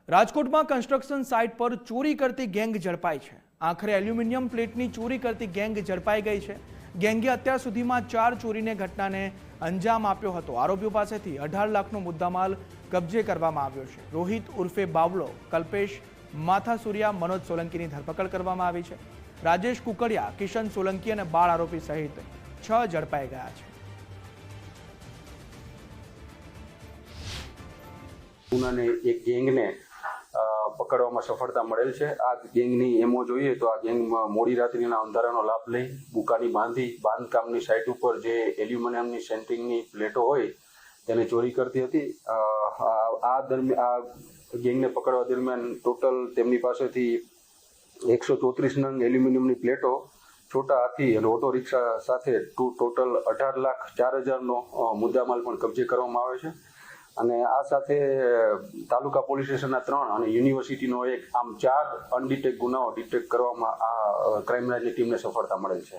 રાજકોટમાં construction site પર ચોરી કરતી ગેંગ ઝડપાઈ છે। આખરે એલ્યુમિનિયમ પ્લેટની ચોરી કરતી ગેંગ ઝડપાઈ ગઈ છે। ગેંગે અત્યાર સુધીમાં 4 ચોરીની ઘટનાને અંજામ આપ્યો હતો। આરોપીઓ પાસેથી 18 લાખનો મુદ્દામાલ કબજે કરવામાં આવ્યો છે। રોહિત ઉર્ફે બાવલો, કલ્પેશ માથાસુરિયા, મનોજ સોલંકીની ધરપકડ કરવામાં આવી છે। રાજેશ કુકડિયા, કિશન સોલંકી અને બાળ આરોપી સહિત 6 ઝડપાઈ ગયા છે। એક ગેંગને પકડવામાં સફળતા મળેલ છે। આ ગેંગની એમો જોઈએ તો આ ગેંગમાં મોડી રાત્રિના અંધારાનો લાભ લઈ બુકાની બાંધકામની સાઇટ ઉપર જે એલ્યુમિનિયમની સેન્ટિંગની પ્લેટો હોય તેને ચોરી કરતી હતી। આ ગેંગને પકડવા દરમિયાન ટોટલ તેમની પાસેથી 134 નંગ એલ્યુમિનિયમની પ્લેટો, છોટા હાથી અને ઓટો રિક્ષા સાથે ટોટલ 18,04,000નો મુદ્દામાલ પણ કબજે કરવામાં આવે છે। અને આ સાથે તાલુકા પોલીસ સ્ટેશનના 3 અને યુનિવર્સિટીનો 1, આમ 4 અનડિટેક્ટ ગુનાઓ ડિટેક્ટ કરવામાં આ ક્રાઇમ બ્રાન્ચની ટીમને સફળતા મળેલ છે।